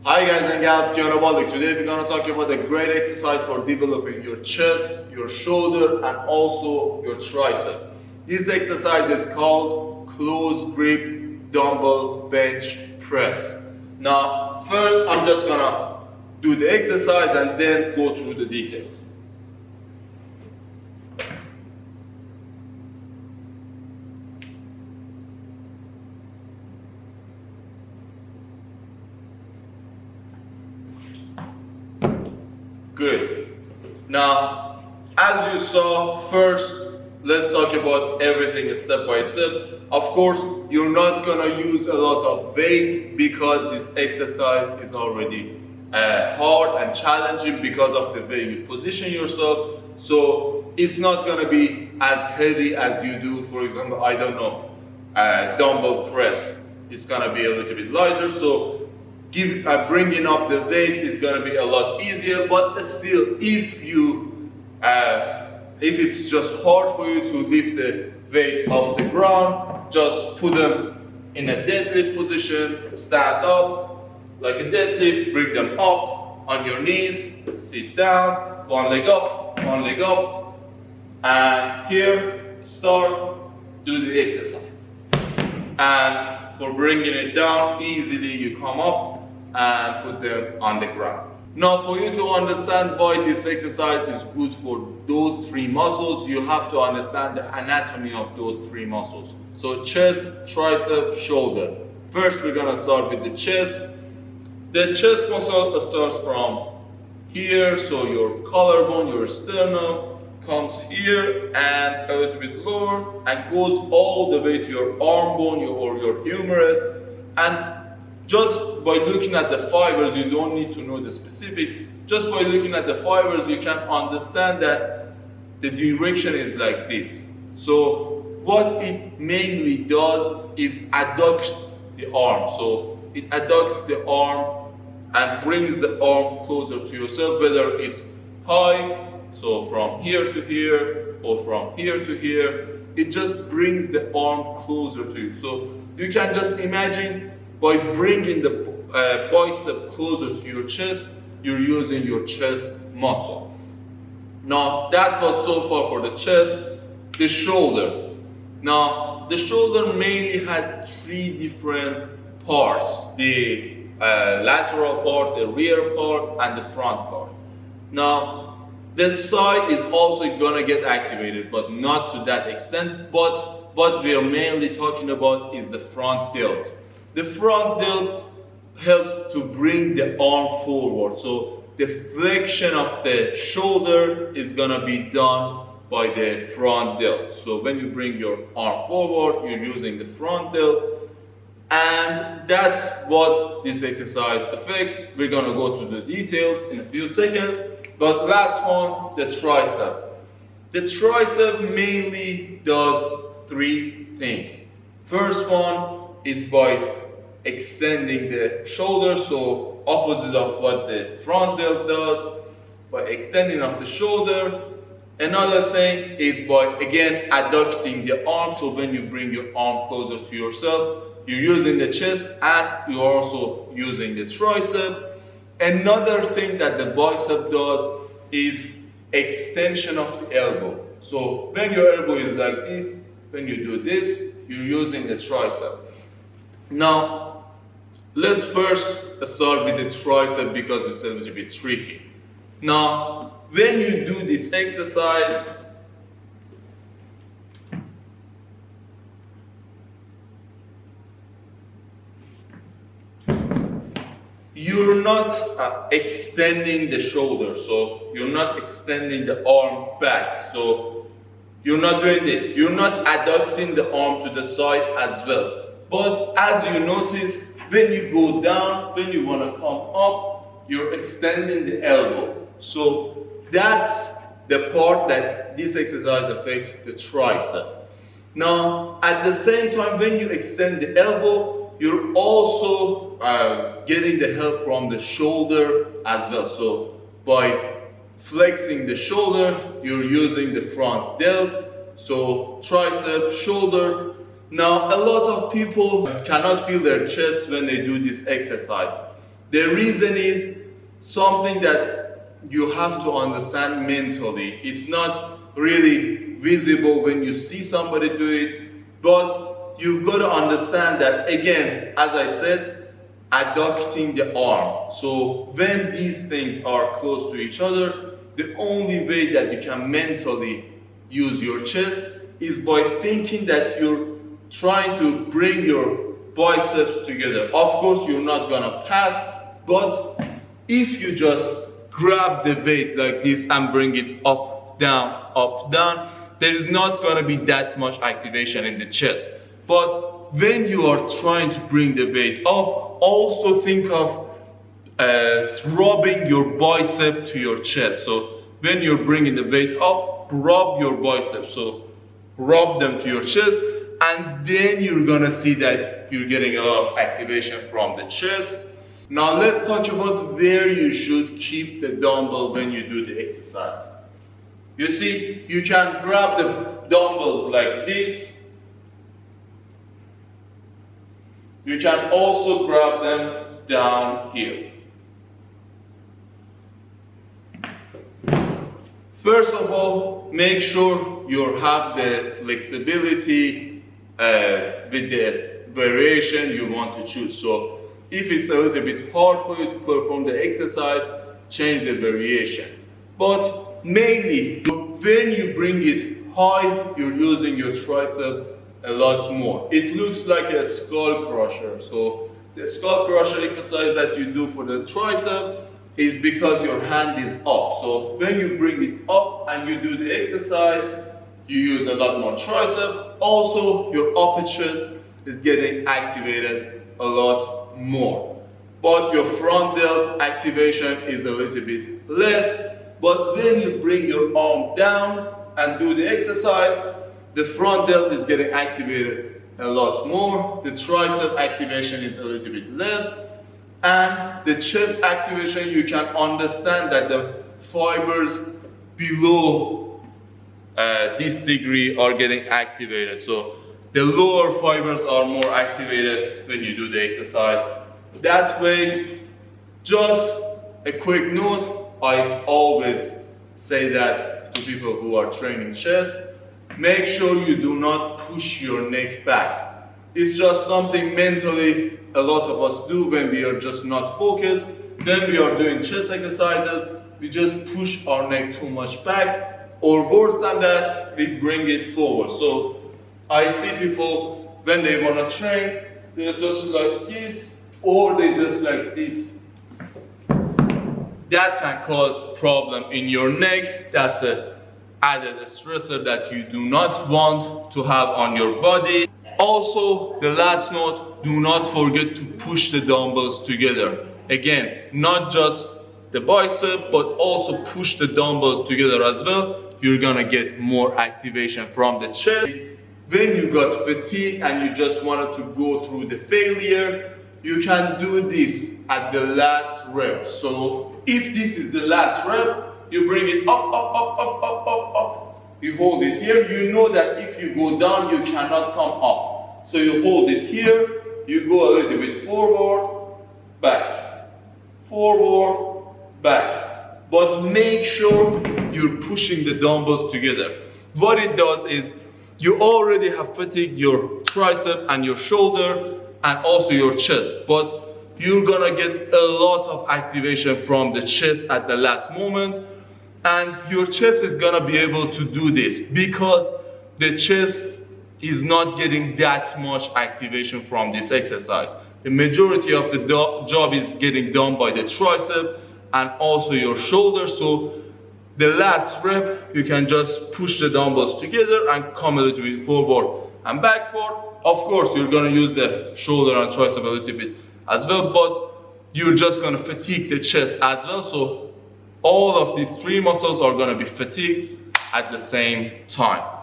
Hi guys and gals, today we're going to talk about a great exercise for developing your chest, your shoulder and also your tricep. This exercise is called close grip dumbbell bench press. Now first I'm just going to do the exercise and then go through the details. Good. Now, as you saw, first, let's talk about everything step by step. Of course, you're not gonna use a lot of weight because this exercise is already hard and challenging because of the way you position yourself. So it's not gonna be as heavy as you do, for example, I don't know, dumbbell press. It's gonna be a little bit lighter. So bringing up the weight is going to be a lot easier, but still, if it's just hard for you to lift the weights off the ground, just put them in a deadlift position, stand up like a deadlift, bring them up on your knees, sit down, one leg up, and here, start, do the exercise. And for bringing it down, easily you come up and put them on the ground. Now for you to understand why this exercise is good for those three muscles, you have to understand the anatomy of those three muscles. So chest, tricep, shoulder. First we're gonna start with the chest. The chest muscle starts from here, so your collarbone, your sternum, comes here and a little bit lower and goes all the way to your arm bone or your humerus. And just by looking at the fibers, you don't need to know the specifics. Just by looking at the fibers, you can understand that the direction is like this. So what it mainly does is adducts the arm. So it adducts the arm and brings the arm closer to yourself, whether it's high, so from here to here, or from here to here. It just brings the arm closer to you. So you can just imagine by bringing the bicep closer to your chest, you're using your chest muscle. Now that was so far for the chest. The shoulder. Now the shoulder mainly has three different parts. The lateral part, the rear part, and the front part. Now this side is also gonna get activated, but not to that extent. But what we are mainly talking about is the front delts. The front delt helps to bring the arm forward. So the flexion of the shoulder is gonna be done by the front delt. So when you bring your arm forward, you're using the front delt. And that's what this exercise affects. We're gonna go to the details in a few seconds. But last one, the tricep. The tricep mainly does three things. First one is by extending the shoulder, so opposite of what the front delt does, by extending of the shoulder. Another thing is by again adducting the arm, so when you bring your arm closer to yourself, you're using the chest and you're also using the tricep. Another thing that the bicep does is extension of the elbow. So when your elbow is like this, when you do this, you're using the tricep. Now, let's first start with the tricep because it's a little bit tricky. Now, when you do this exercise, you're not extending the shoulder, so you're not extending the arm back. So you're not doing this. You're not adducting the arm to the side as well. But as you notice, when you go down, when you want to come up, you're extending the elbow. So that's the part that this exercise affects the tricep. Now, at the same time, when you extend the elbow, you're also getting the help from the shoulder as well. So by flexing the shoulder, you're using the front delt. So tricep, shoulder. Now, a lot of people cannot feel their chest when they do this exercise. The reason is something that you have to understand mentally. It's not really visible when you see somebody do it, but you've got to understand that, again, as I said, adducting the arm. So when these things are close to each other, the only way that you can mentally use your chest is by thinking that you're trying to bring your biceps together. Of course, you're not gonna pass, but if you just grab the weight like this and bring it up, down, there is not gonna be that much activation in the chest. But when you are trying to bring the weight up, also think of rubbing your bicep to your chest. So when you're bringing the weight up, rub your biceps. So rub them to your chest, and then you're gonna see that you're getting a lot of activation from the chest. Now let's talk about where you should keep the dumbbell when you do the exercise. You see, you can grab the dumbbells like this. You can also grab them down here. First of all, make sure you have the flexibility with the variation you want to choose. So if it's a little bit hard for you to perform the exercise, change the variation. But mainly, when you bring it high, you're using your tricep a lot more. It looks like a skull crusher. So the skull crusher exercise that you do for the tricep is because your hand is up. So when you bring it up and you do the exercise, you use a lot more tricep. Also, your upper chest is getting activated a lot more. But your front delt activation is a little bit less. But when you bring your arm down and do the exercise, the front delt is getting activated a lot more. The tricep activation is a little bit less. And the chest activation, you can understand that the fibers below this degree are getting activated. So the lower fibers are more activated when you do the exercise. That way, just a quick note, I always say that to people who are training chest, make sure you do not push your neck back. It's just something mentally a lot of us do when we are just not focused. When we are doing chest exercises, we just push our neck too much back, or worse than that, we bring it forward. So I see people, when they want to train, they're just like this, or they just like this. That can cause problem in your neck. That's an added stressor that you do not want to have on your body. Also, the last note, do not forget to push the dumbbells together. Again, not just the bicep, but also push the dumbbells together as well. You're gonna get more activation from the chest. When you got fatigue and you just wanted to go through the failure, you can do this at the last rep. So if this is the last rep, you bring it up. You hold it here. You know that if you go down, you cannot come up. So you hold it here. You go a little bit forward, back, forward, back. But make sure you're pushing the dumbbells together. What it does is you already have fatigued your tricep and your shoulder and also your chest. But you're gonna get a lot of activation from the chest at the last moment. And your chest is gonna be able to do this because the chest is not getting that much activation from this exercise. The majority of the job is getting done by the tricep and also your shoulder. So the last rep, you can just push the dumbbells together and come a little bit forward and backward. Of course, you're gonna use the shoulder and tricep a little bit as well, but you're just gonna fatigue the chest as well. So all of these three muscles are gonna be fatigued at the same time.